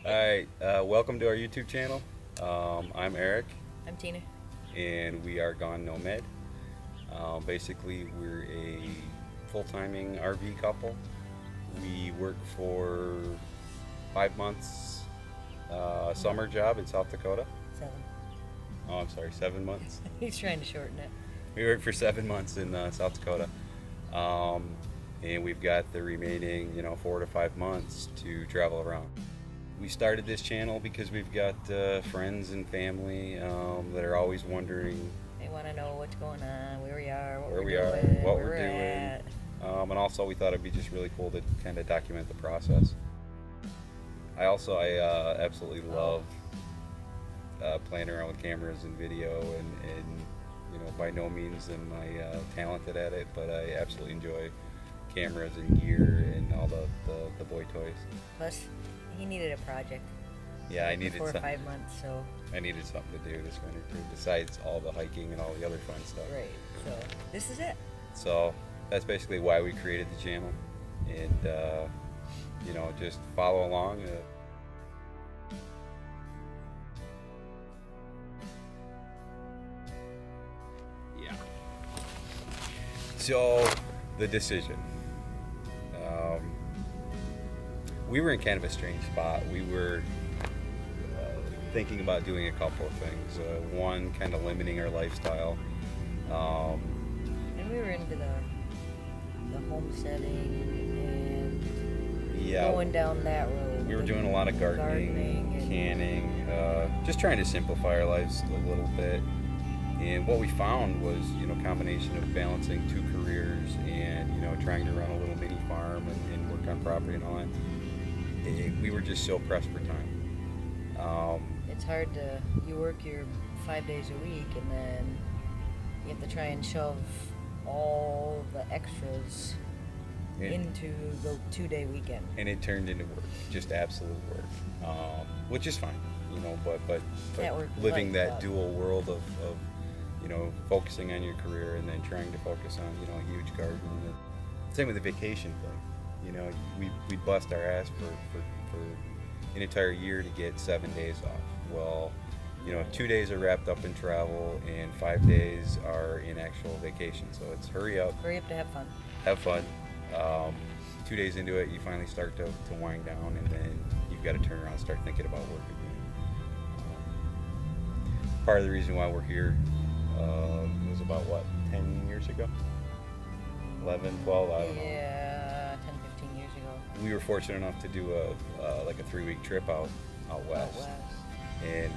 Alright, welcome to our YouTube channel. I'm Eric, I'm Tina. and we are Gone Nomad. Basically, we're a full-timing RV couple. We work for 5 months summer job in South Dakota. 7. Oh, I'm sorry, 7 months. He's trying to shorten it. We work for 7 months in South Dakota. And we've got the remaining, 4 to 5 months to travel around. We started this channel because we've got friends and family that are always wondering They want to know what's going on, where we are, what where we're we doing, are, what where we're doing. at. And also we thought it'd be just really cool to kind of document the process. I absolutely love playing around with cameras and video, and by no means am I talented at it, but I absolutely enjoy cameras and gear and all the boy toys. Plus, he needed a project. Yeah, I needed 4 or something. 5 months, so. I needed something to do this winter too, besides all the hiking and all the other fun stuff. Right, so this is it. So that's basically why we created the channel, and just follow along. Yeah. So the decision. We were in kind of a strange spot. We were thinking about doing a couple of things. One, kind of limiting our lifestyle. And we were into the homesteading and Yeah, going down that road. we were doing a lot of gardening and canning, just trying to simplify our lives a little bit. And what we found was, combination of balancing 2 careers and, trying to run a little mini farm and work on property and all that. We were just so pressed for time. It's hard to, you work your 5 days a week and then you have to try and shove all the extras into the 2-day weekend. And it turned into work, just absolute work, which is fine, but That work living life, that but- dual world of focusing on your career and then trying to focus on, a huge garden. Same with the vacation thing. We bust our ass for an entire year to get 7 days off. Well, 2 days are wrapped up in travel and 5 days are in actual vacation. So it's hurry up, Hurry up to have fun. have fun. 2 days into it, you finally start to wind down, and then you've got to turn around and start thinking about work again. Part of the reason why we're here was about, 10 years ago? 11, 12, I don't know. Yeah, 10, 15 years ago. We were fortunate enough to do a 3-week trip out west. Out west. And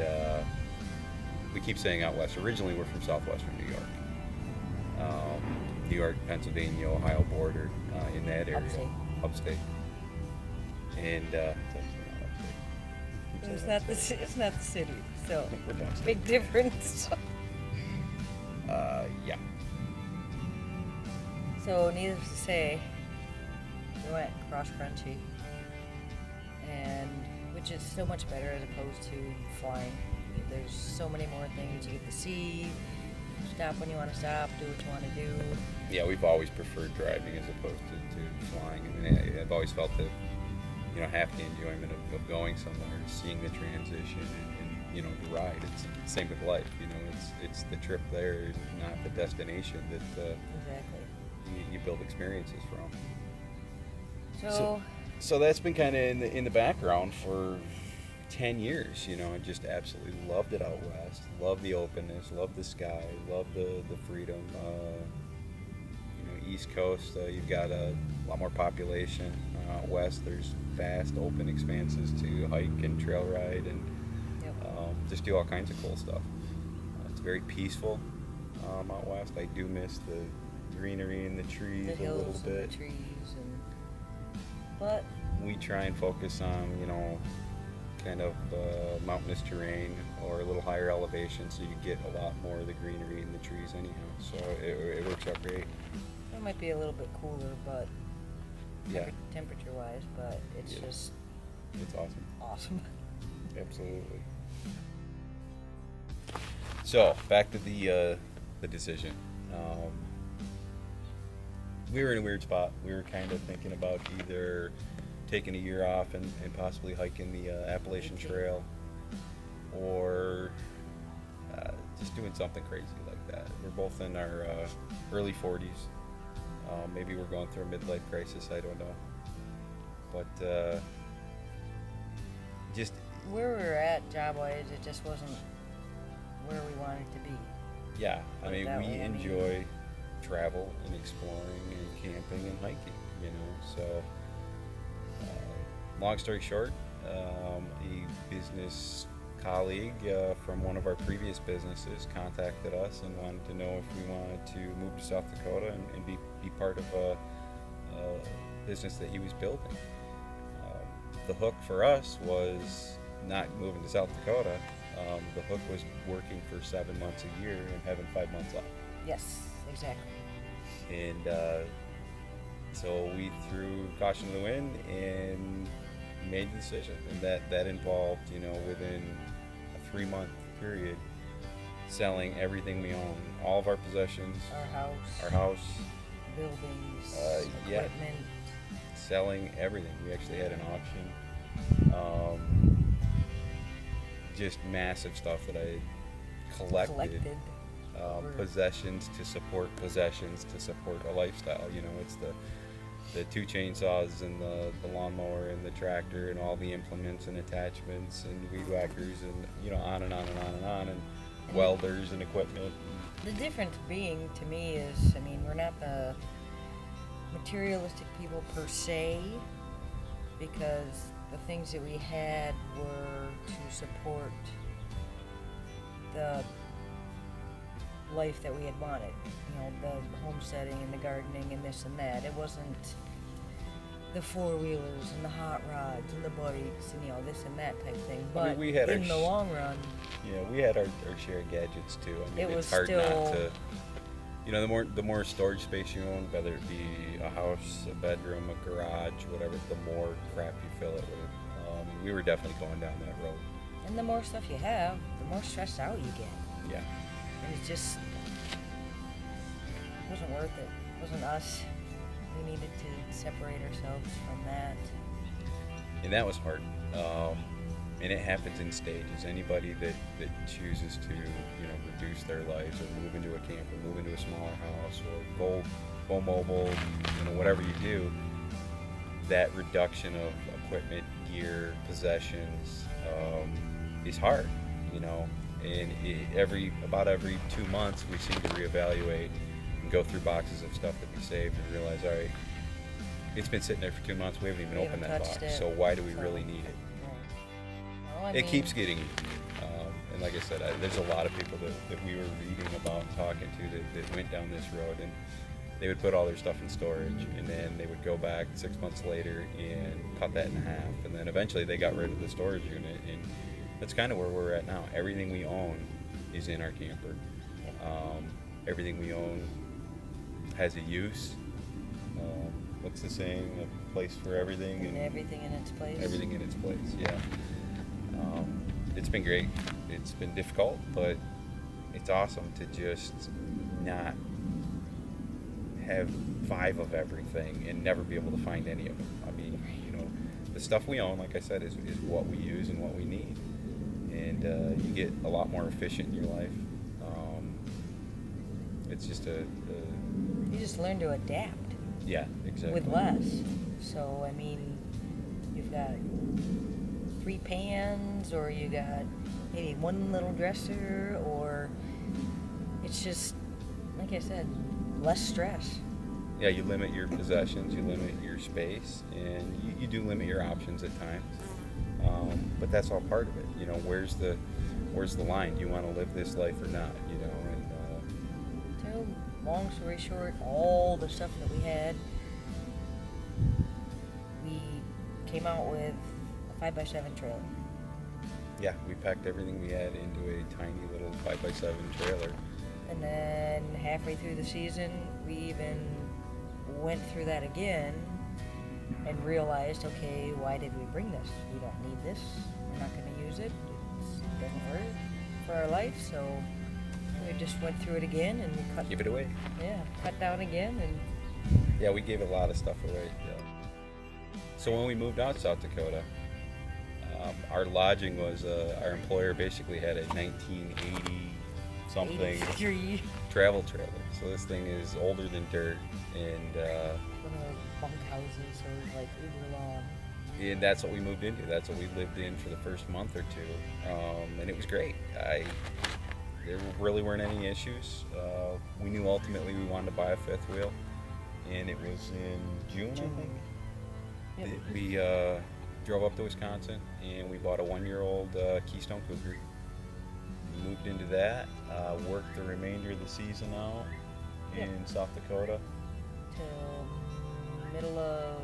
we keep saying out west. Originally, we're from southwestern New York. New York, Pennsylvania, Ohio border, in that area. Upstate. And it's actually not upstate. It's not the city, so We're downstate. big difference. Yeah. So needless to say, we went cross country, and which is so much better as opposed to flying. There's so many more things you get to see. Stop when you want to stop, do what you want to do. Yeah, we've always preferred driving as opposed to flying. I mean, I've always felt that, half the enjoyment of going somewhere is seeing the transition and the ride. It's the same with life. It's the trip there, not the destination that Exactly. you build experiences from. So So that's been kind of in the background for 10 years. I just absolutely loved it out west. Loved the openness, loved the sky, loved the freedom. East Coast, you've got a lot more population. Out west, there's vast open expanses to hike and trail ride and yep. just do all kinds of cool stuff. It's very peaceful out west. I do miss the greenery and the trees The a little hills bit. and the trees but We try and focus on, kind of mountainous terrain or a little higher elevation, so you get a lot more of the greenery and the trees anyhow. So it works out great. it might be a little bit cooler, but Yeah, temperature-wise, but it's Yeah. just it's awesome. awesome. Absolutely. So back to the decision. We were in a weird spot. We were kind of thinking about either taking a year off and possibly hiking the Appalachian Trail, or just doing something crazy like that. We're both in our early 40s. Maybe we're going through a midlife crisis, I don't know. But just where we were at job-wise, it just wasn't where we wanted to be. yeah, I mean, That we way, I mean- enjoy travel and exploring and camping and hiking, you know. So, long story short, a business colleague from one of our previous businesses contacted us and wanted to know if we wanted to move to South Dakota and be part of a business that he was building. The hook for us was not moving to South Dakota. The hook was working for 7 months a year and having 5 months off. Yes, exactly. And so we threw caution to the wind and made the decision. And that involved, you know, within a 3-month period, selling everything we own, all of our possessions, Our our house, buildings, yeah. equipment. selling everything. We actually had an auction. Just massive stuff that I had collected. Possessions to support a lifestyle. You know, it's the 2 chainsaws and the lawnmower and the tractor and all the implements and attachments and weed whackers and, you know, on and on and on and on, and welders and equipment. The difference being, to me, is, I mean, we're not the materialistic people per se, because the things that we had were to support the life that we had wanted. You know, the homesteading and the gardening and this and that. It wasn't the 4-wheelers and the hot rods and the bikes and, you know, this and that type thing. But I mean, we had in the long run, yeah, we had our share of gadgets too. I mean, It was it's hard still- not to. You know, the more storage space you own, whether it be a house, a bedroom, a garage, whatever, the more crap you fill it with. We were definitely going down that road. and the more stuff you have, the more stressed out you get. Yeah. And it just wasn't worth it. It wasn't us. We needed to separate ourselves from that. And that was hard. And it happens in stages. Anybody that chooses to, you know, reduce their lives or move into a camper, move into a smaller house, or go mobile, you know, whatever you do, that reduction of equipment, gear, possessions is hard, you know. And about every 2 months, we seem to reevaluate and go through boxes of stuff that we saved and realize, all right, it's been sitting there for 2 months. We haven't even We opened haven't that touched box. it, So why do we so- really need it? Well, I It mean, keeps getting used. And like I said, there's a lot of people that we were reading about, talking to, that went down this road, and they would put all their stuff in storage, and then they would go back 6 months later and cut that in half, and then eventually they got rid of the storage unit, and that's kind of where we're at now. Everything we own is in our camper. Everything we own has a use. What's the saying? A place for everything. and everything in its place. Everything in its place, yeah. It's been great. It's been difficult, but it's awesome to just not have 5 of everything and never be able to find any of them. I mean, you know, the stuff we own, like I said, is what we use and what we need. And you get a lot more efficient in your life. It's just You just learn to adapt yeah, exactly. with less. So, I mean, you've got 3 pans, or you got maybe 1 little dresser, or it's just, like I said, less stress. Yeah, you limit your possessions, you limit your space, and you do limit your options at times. But that's all part of it. You know, where's the line? Do you want to live this life or not? You know, and So, long story short, all the stuff that we had, we came out with a 5x7 trailer. yeah, we packed everything we had into a tiny little 5x7 trailer. And then halfway through the season, we even went through that again and realized, okay, why did we bring this? We don't need this. We're not going to use it. It doesn't work for our life. So we just went through it again and we cut. Give it away. Yeah, cut down again, and Yeah, we gave a lot of stuff away. Yeah. So when we moved out South Dakota, our lodging was our employer basically had a 1980 something 83. travel trailer. So this thing is older than dirt, and One of those bunk houses, so it was like uber long. and that's what we moved into. That's what we lived in for the first month or two, and it was great. There really weren't any issues. We knew ultimately we wanted to buy a fifth wheel, and it was in June, I think. Yep. We drove up to Wisconsin, and we bought a 1-year-old Keystone Cougar. We moved into that, worked the remainder of the season out Yep. in South Dakota. Till middle of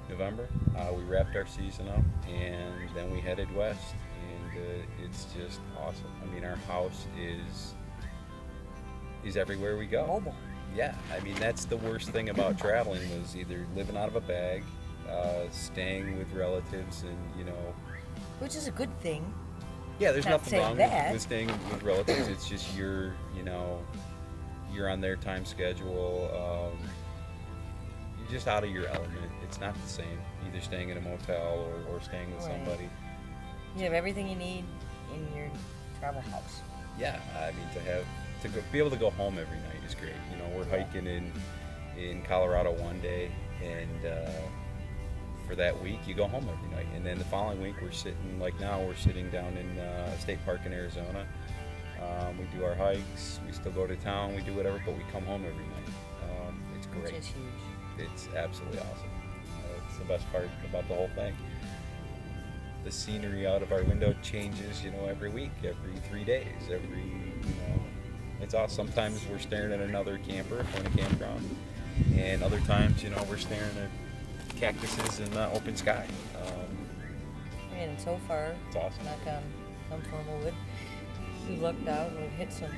November. We wrapped our season up, and then we headed west, and it's just awesome. I mean, our house is everywhere we go. Mobile. Yeah, I mean, that's the worst thing about traveling was either living out of a bag, staying with relatives, and Which is a good thing. yeah, there's Not nothing saying wrong that. with staying with relatives. It's just you're on their time schedule. You're just out of your element. It's not the same. Either staying in a motel or staying with Right. somebody. You have everything you need in your travel house. Yeah, I mean be able to go home every night is great. We're hiking in Colorado one day, and for that week you go home every night, and then the following week we're sitting down in a state park in Arizona. We do our hikes, we still go to town, we do whatever, but we come home every night. It's Which great. is huge. It's absolutely awesome. It's the best part about the whole thing. The scenery out of our window changes, every week, every 3 days, it's awesome. Sometimes we're staring at another camper if we're in a campground, and other times, we're staring at cactuses in the open sky. And so far, It's awesome. knock on some form of wood, we've lucked out and we've hit some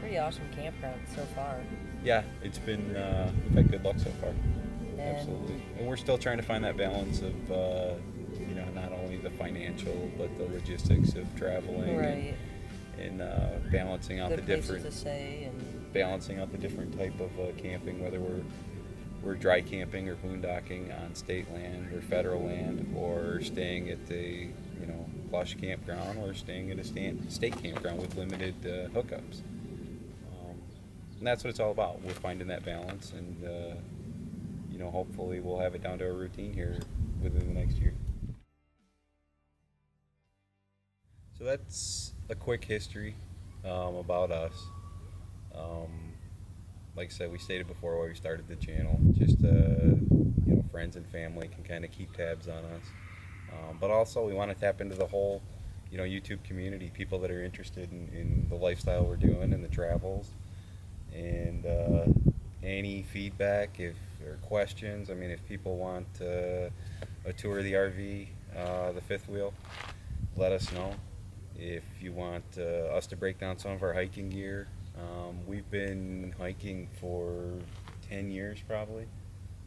pretty awesome campgrounds so far. Yeah, it's been, we've had good luck so far. And Absolutely. And we're still trying to find that balance of, not only the financial, but the logistics of traveling. Right. And balancing out Good the places different to stay and balancing out the different type of camping, whether we're dry camping or boondocking on state land or federal land, or staying at the plush campground, or staying at a state campground with limited hookups. And that's what it's all about. We're finding that balance, and hopefully we'll have it down to a routine here within the next year. So that's a quick history about us. Like I said, we stated before why we started the channel. Just friends and family can kind of keep tabs on us, but also we want to tap into the whole YouTube community, people that are interested in the lifestyle we're doing and the travels, and any feedback or questions. I mean, if people want a tour of the RV, the fifth wheel, let us know. If you want us to break down some of our hiking gear, we've been hiking for 10 years probably.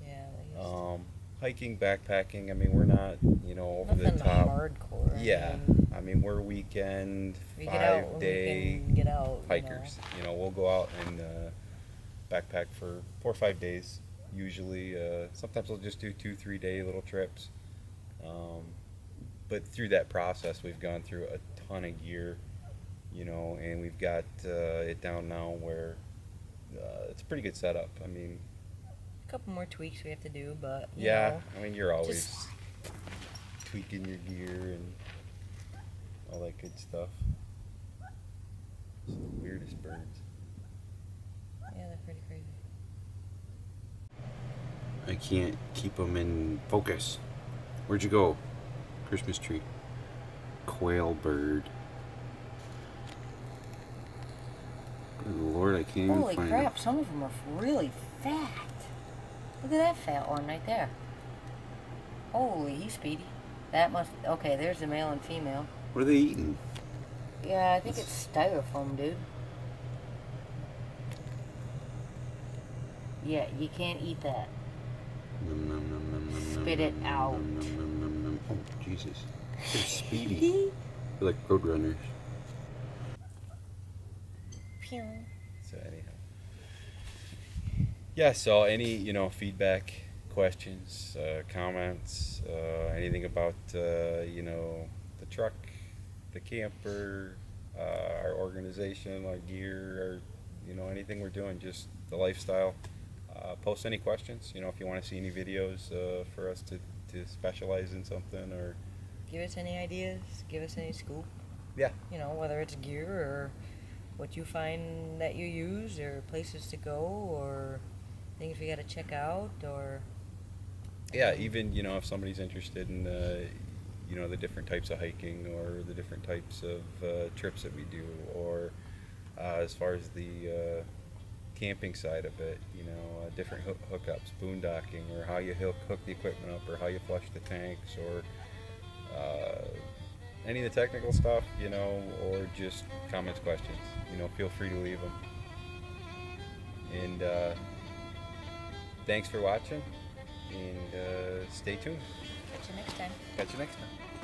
yeah, I guess. Hiking, backpacking, I mean, we're not, over the Nothing top. hardcore. Yeah, I mean, we're weekend, we get out when we 5-day can get out. hikers. We'll go out and backpack for 4 or 5 days usually. Sometimes we'll just do 2-3 day little trips. But through that process, we've gone through a ton of gear, and we've got it down now where it's a pretty good setup. I mean, A couple more tweaks we have to do, but yeah, I mean, you're always just- tweaking your gear and all that good stuff. It's the weirdest birds. yeah, they're pretty crazy. I can't keep them in focus. Where'd you go? Christmas tree. Quail bird. Good Lord, I can't Holy even find crap! Some of them are really fat. Look at that fat one right there. Holy, he's speedy. That must. Okay, there's the male and female. What are they eating? Yeah, I think it's styrofoam, dude. Yeah, you can't eat that. Nom, nom, nom, nom, nom, Spit nom, it nom, out. nom, nom, nom, nom, nom. Oh, Jesus. They're speedy. They're like roadrunners. Pew. So anyhow. Yeah, so any, feedback, questions, comments, anything about you know, the truck, the camper, our organization, our gear, our, you know, anything we're doing, just the lifestyle. Post any questions. You know, if you want to see any videos for us to specialize in something, or Give us any ideas. Give us any scoop. yeah, You know, whether it's gear or what you find that you use, or places to go, or things we got to check out, or yeah. Even, you know, if somebody's interested in you know, the different types of hiking or the different types of trips that we do, or as far as the camping side of it, you know, different hookups, boondocking, or how you hook the equipment up, or how you flush the tanks, or any of the technical stuff, you know, or just comments, questions, you know, feel free to leave them. And thanks for watching, and stay tuned. catch you next time. Catch you next time.